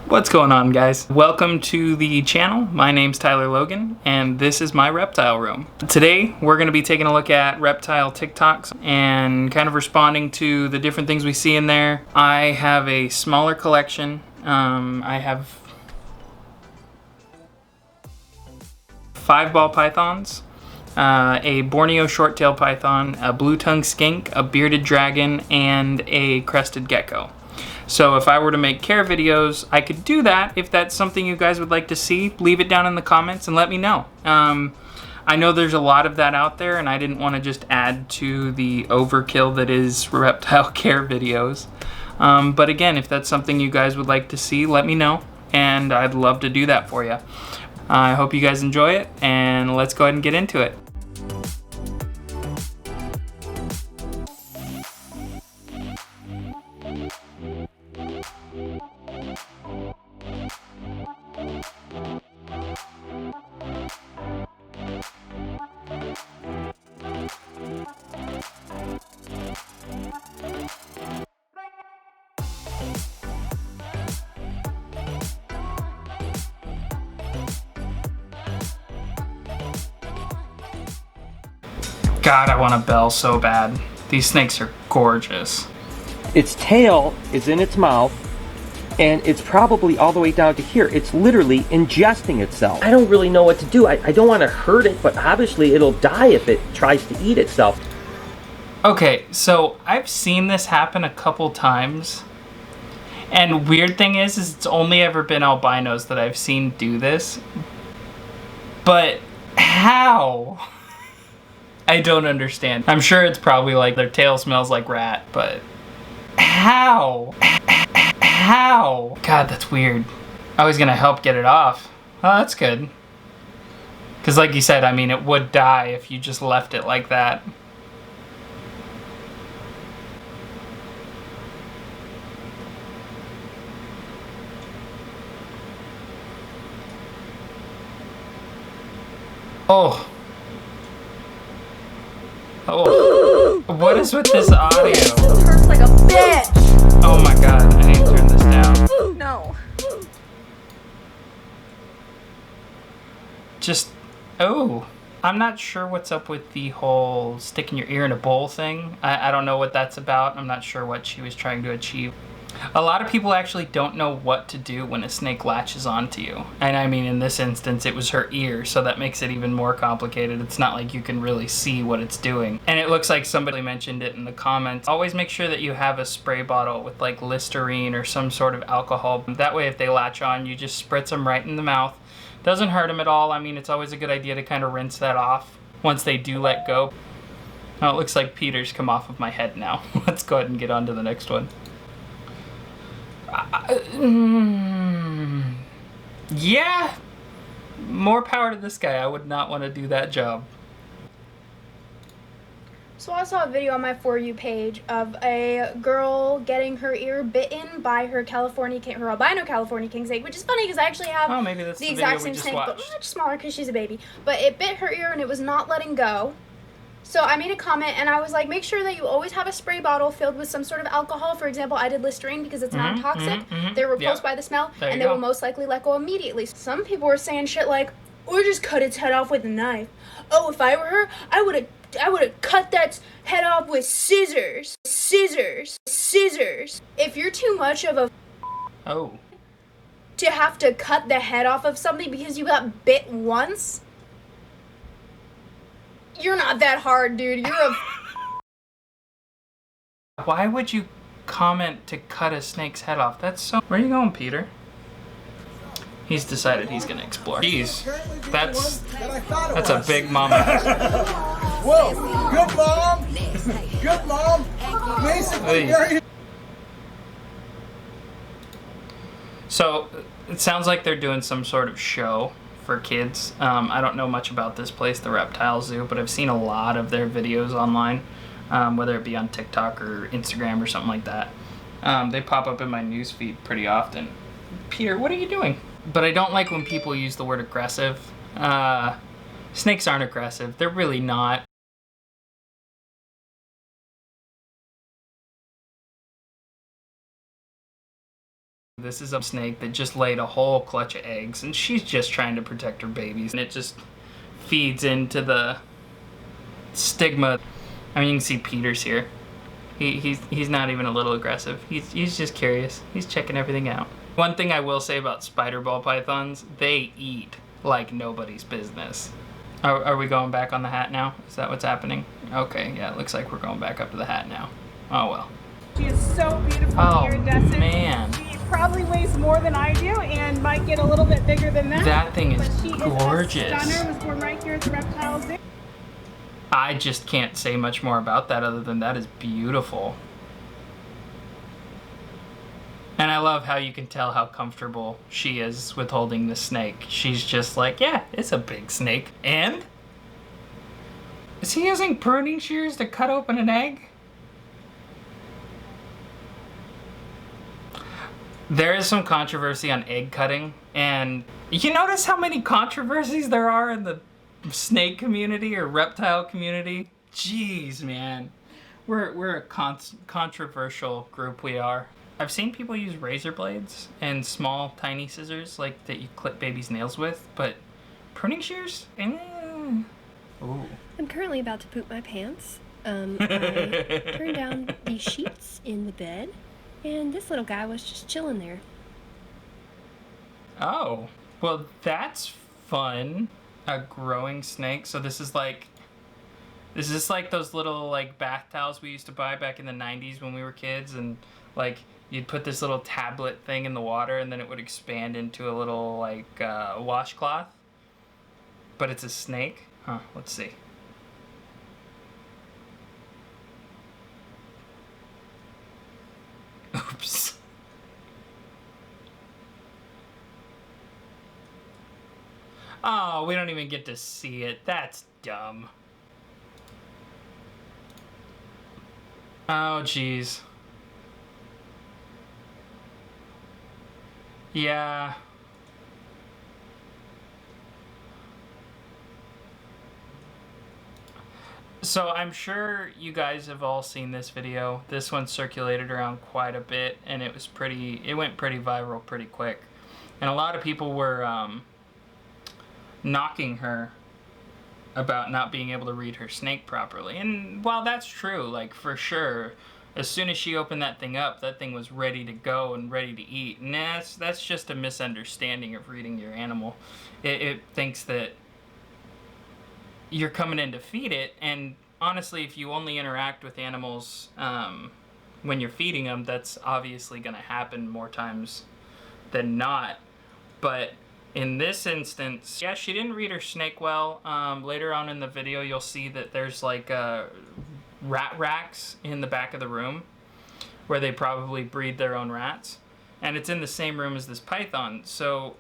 What's going on, guys? Welcome to the channel. My name's Tyler Logan, and this is my reptile room. Today, we're going to be taking a look at reptile TikToks and kind of responding to the different things we see in there. I have a smaller collection. I have 5 ball pythons, a Borneo short-tailed python, a blue-tongued skink, a bearded dragon, and a crested gecko. So if I were to make care videos, I could do that. If that's something you guys would like to see, leave it down in the comments and let me know. I know there's a lot of that out there, and I didn't want to just add to the overkill that is reptile care videos. But again, if that's something you guys would like to see, let me know, and I'd love to do that for you. I hope you guys enjoy it, and let's go ahead and get into it. God, I want a bell so bad. These snakes are gorgeous. Its tail is in its mouth, and it's probably all the way down to here. It's literally ingesting itself. I don't really know what to do. I don't want to hurt it, but obviously it'll die if it tries to eat itself. Okay, so I've seen this happen a couple times. And weird thing is it's only ever been albinos that I've seen do this. But how? I don't understand. I'm sure it's probably like their tail smells like rat, but how? How? God, that's weird. I was gonna help get it off. Oh, that's good. Because like you said, I mean, it would die if you just left it like that. Oh. Oh, what is with this audio? This hurts like a bitch. Oh my god, I need to turn this down. No. Just, oh. I'm not sure what's up with the whole sticking your ear in a bowl thing. I don't know what that's about. I'm not sure what she was trying to achieve. A lot of people actually don't know what to do when a snake latches onto you. And I mean, in this instance, it was her ear, so that makes it even more complicated. It's not like you can really see what it's doing. And it looks like somebody mentioned it in the comments. Always make sure that you have a spray bottle with like Listerine or some sort of alcohol. That way, if they latch on, you just spritz them right in the mouth. Doesn't hurt them at all. I mean, it's always a good idea to kind of rinse that off once they do let go. Oh, it looks like Peter's come off of my head now. Let's go ahead and get on to the next one. Yeah, more power to this guy. I would not want to do that job. So I saw a video on my For You page of a girl getting her ear bitten by her albino California king snake, which is funny because I actually have the exact same snake, but much smaller because she's a baby. But it bit her ear and it was not letting go. So I made a comment and I was like, make sure that you always have a spray bottle filled with some sort of alcohol. For example, I did Listerine because it's non-toxic. They were repulsed by the smell, and they will most likely let go immediately. Some people were saying shit like, or just cut its head off with a knife. Oh, if I were her, I would have cut that head off with scissors. Scissors. If you're too much of a to have to cut the head off of something because you got bit once, you're not that hard, dude. You're a... Why would you comment to cut a snake's head off? That's so... Where are you going, Peter? He's decided he's gonna explore. Jeez, that's a big mama. Whoa, good mom! Good mom! Basically, hey. So, it sounds like they're doing some sort of show for kids. I don't know much about this place, the Reptile Zoo, but I've seen a lot of their videos online, whether it be on TikTok or Instagram or something like that. They pop up in my newsfeed pretty often. Peter, what are you doing? But I don't like when people use the word aggressive. Snakes aren't aggressive. They're really not. This is a snake that just laid a whole clutch of eggs, and she's just trying to protect her babies, and it just feeds into the stigma. I mean, you can see Peter's here. He's not even a little aggressive. He's just curious. He's checking everything out. One thing I will say about spider ball pythons, they eat like nobody's business. Are we going back on the hat now? Is that what's happening? Okay, yeah, it looks like we're going back up to the hat now. Oh well. She is so beautiful, iridescent. Man. She probably weighs more than I do and might get a little bit bigger than that. That thing is but she gorgeous. Is a stunner, was born right here at the Reptile Zoo. I just can't say much more about that other than that is beautiful. And I love how you can tell how comfortable she is with holding the snake. She's just like, yeah, it's a big snake. And? Is he using pruning shears to cut open an egg? There is some controversy on egg cutting, and you notice how many controversies there are in the snake community or reptile community? Jeez, man. We're a controversial group, we are. I've seen people use razor blades and small, tiny scissors like that you clip babies' nails with, but pruning shears? Ooh. I'm currently about to poop my pants. I turned down the sheets in the bed, and this little guy was just chilling there. Oh, well, that's fun. A growing snake. So this is like those little like bath towels we used to buy back in the 90s when we were kids, and like you'd put this little tablet thing in the water and then it would expand into a little like washcloth. But it's a snake? Huh, let's see. Oops. Oh, we don't even get to see it. That's dumb. Oh, jeez. Yeah. So I'm sure you guys have all seen this video. This one circulated around quite a bit, and it went pretty viral pretty quick. And a lot of people were knocking her about not being able to read her snake properly. And while that's true, like for sure, as soon as she opened that thing up, that thing was ready to go and ready to eat. And that's just a misunderstanding of reading your animal. It thinks that you're coming in to feed it, and honestly, if you only interact with animals when you're feeding them, that's obviously going to happen more times than not. But in this instance, yeah, she didn't read her snake well. Later on in the video, you'll see that there's like rat racks in the back of the room where they probably breed their own rats, and it's in the same room as this python, so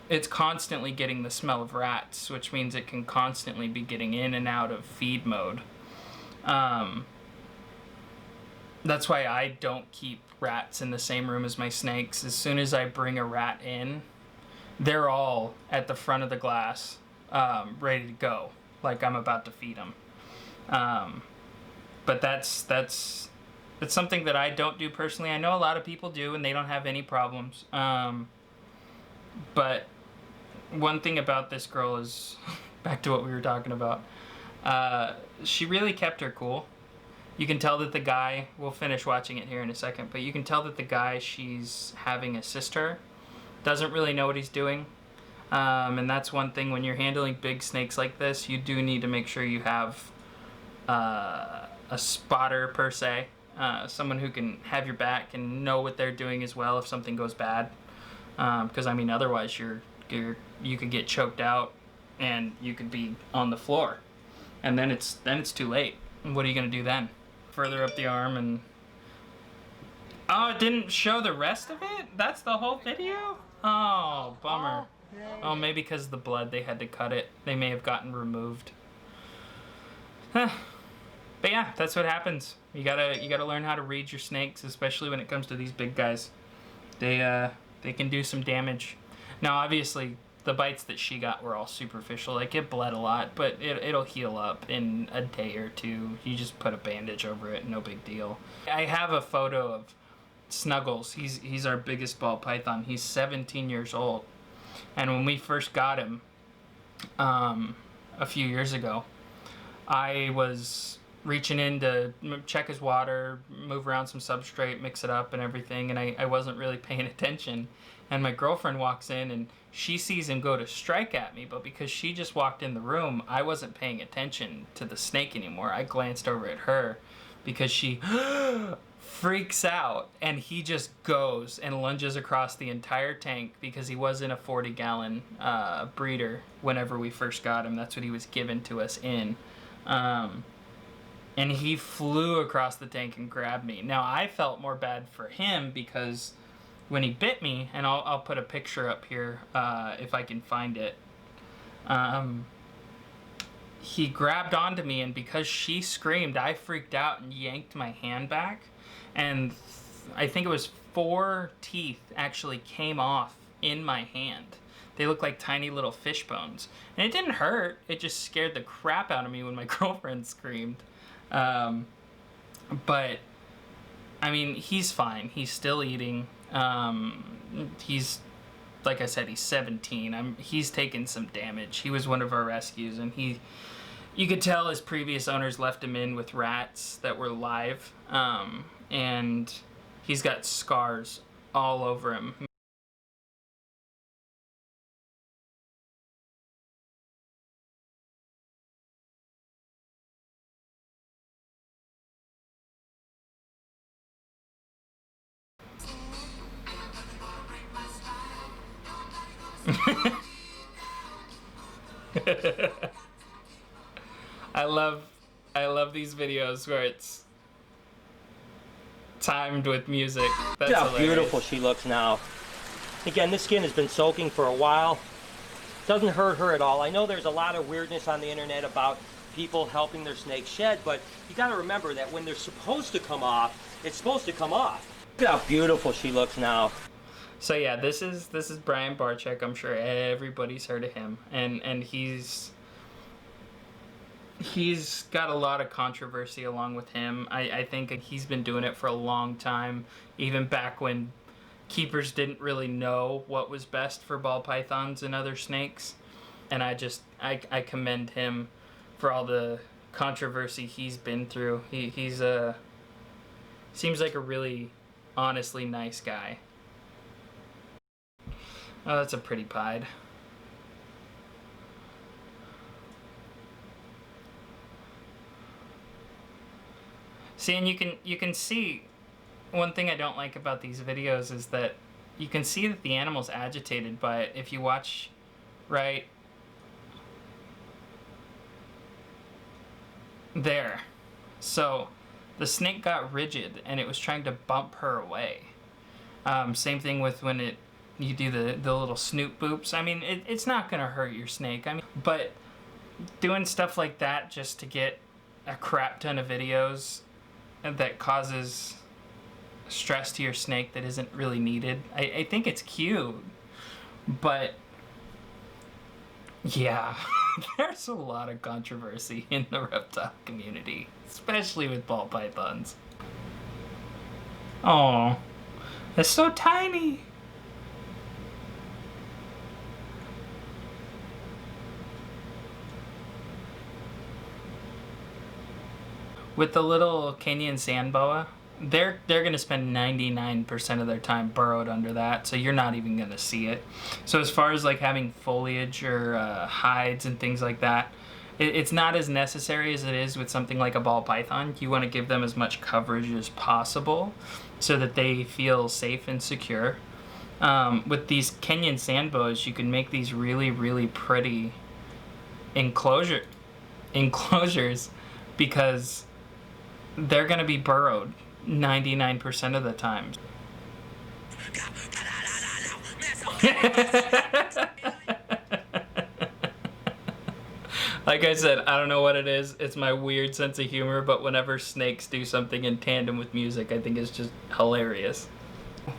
it's constantly getting the smell of rats, which means it can constantly be getting in and out of feed mode. That's why I don't keep rats in the same room as my snakes. As soon as I bring a rat in, they're all at the front of the glass, ready to go, like I'm about to feed them. But that's something that I don't do personally. I know a lot of people do, and they don't have any problems. But one thing about this girl is, back to what we were talking about, she really kept her cool. You can tell that the guy, we'll finish watching it here in a second, but you can tell that the guy she's having assist her doesn't really know what he's doing. And that's one thing, when you're handling big snakes like this, you do need to make sure you have a spotter per se, someone who can have your back and know what they're doing as well if something goes bad. Because I mean, otherwise you could get choked out and you could be on the floor, and then it's too late. And what are you gonna do then? Further up the arm, and oh, it didn't show the rest of it? That's the whole video? Oh, bummer. Oh, maybe because of the blood they had to cut it. They may have gotten removed. But yeah, that's what happens. You gotta learn how to read your snakes, especially when it comes to these big guys. They can do some damage. Now, obviously, the bites that she got were all superficial. Like, it bled a lot, but it'll heal up in a day or two. You just put a bandage over it, no big deal. I have a photo of Snuggles. He's our biggest ball python. He's 17 years old. And when we first got him, a few years ago, I was reaching in to check his water, move around some substrate, mix it up and everything, and I wasn't really paying attention. And my girlfriend walks in and she sees him go to strike at me, but because she just walked in the room, I wasn't paying attention to the snake anymore. I glanced over at her because she freaks out, and he just goes and lunges across the entire tank because he was in a 40-gallon breeder whenever we first got him. That's what he was given to us in. And he flew across the tank and grabbed me. Now, I felt more bad for him because when he bit me, and I'll put a picture up here if I can find it, he grabbed onto me, and because she screamed, I freaked out and yanked my hand back. And I think it was 4 teeth actually came off in my hand. They look like tiny little fish bones. And it didn't hurt. It just scared the crap out of me when my girlfriend screamed. But, I mean, he's fine. He's still eating. He's, like I said, he's 17. He's taken some damage. He was one of our rescues, and you could tell his previous owners left him in with rats that were live. And he's got scars all over him. I love these videos where it's timed with music. That's Look how hilarious. beautiful she looks now. Again, this skin has been soaking for a while. Doesn't hurt her at all. I know there's a lot of weirdness on the internet about people helping their snakes shed, but you got to remember that when they're supposed to come off, it's supposed to come off. Look how beautiful she looks now. So yeah, this is Brian Barczyk. I'm sure everybody's heard of him, and he's got a lot of controversy along with him. I think he's been doing it for a long time, even back when keepers didn't really know what was best for ball pythons and other snakes. And I commend him for all the controversy he's been through. He's seems like a really honestly nice guy. Oh, that's a pretty pied. See, and you can see, one thing I don't like about these videos is that you can see that the animal's agitated by it. If you watch right there. So the snake got rigid and it was trying to bump her away. Same thing with when you do the little snoot boops. I mean, it's not gonna hurt your snake. I mean, but doing stuff like that just to get a crap ton of videos that causes stress to your snake that isn't really needed. I think it's cute, but yeah, there's a lot of controversy in the reptile community, especially with ball pythons. Oh, it's so tiny. With the little Kenyan sand boa, they're gonna spend 99% of their time burrowed under that, so you're not even gonna see it. So as far as like having foliage or hides and things like that, it's not as necessary as it is with something like a ball python. You want to give them as much coverage as possible so that they feel safe and secure. With these Kenyan sand boas, you can make these really, really pretty enclosures because they're going to be burrowed 99% of the time. Like I said, I don't know what it is. It's my weird sense of humor, but whenever snakes do something in tandem with music, I think it's just hilarious.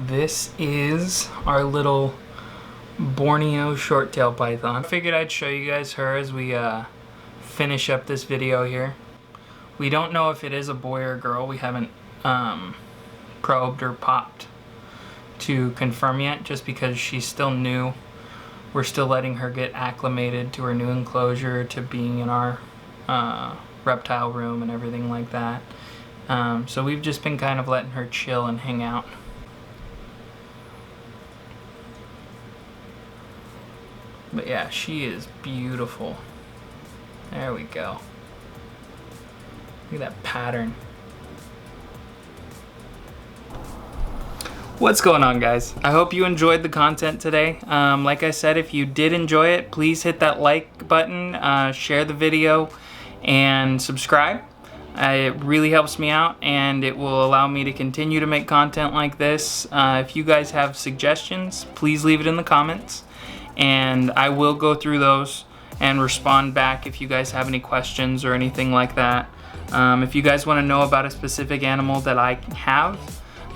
This is our little Borneo short-tailed python. I figured I'd show you guys her as we finish up this video here. We don't know if it is a boy or a girl. We haven't probed or popped to confirm yet, just because she's still new. We're still letting her get acclimated to her new enclosure, to being in our reptile room and everything like that. So we've just been kind of letting her chill and hang out. But yeah, she is beautiful. There we go. Look at that pattern. What's going on, guys? I hope you enjoyed the content today. Like I said, if you did enjoy it, please hit that like button, share the video, and subscribe. It really helps me out, and it will allow me to continue to make content like this. If you guys have suggestions, please leave it in the comments, and I will go through those and respond back if you guys have any questions or anything like that. If you guys want to know about a specific animal that I have,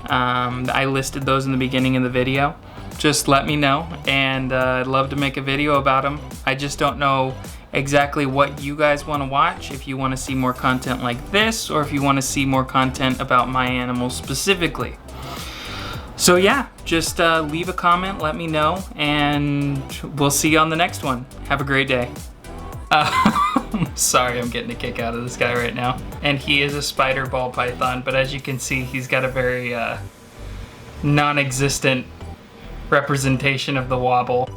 I listed those in the beginning of the video. Just let me know, and I'd love to make a video about them. I just don't know exactly what you guys want to watch, if you want to see more content like this, or if you want to see more content about my animals specifically. So yeah, just leave a comment, let me know, and we'll see you on the next one. Have a great day. Sorry, I'm getting a kick out of this guy right now. And he is a spider ball python, but as you can see, he's got a very non-existent representation of the wobble.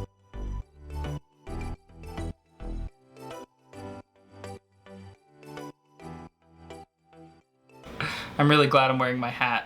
I'm really glad I'm wearing my hat.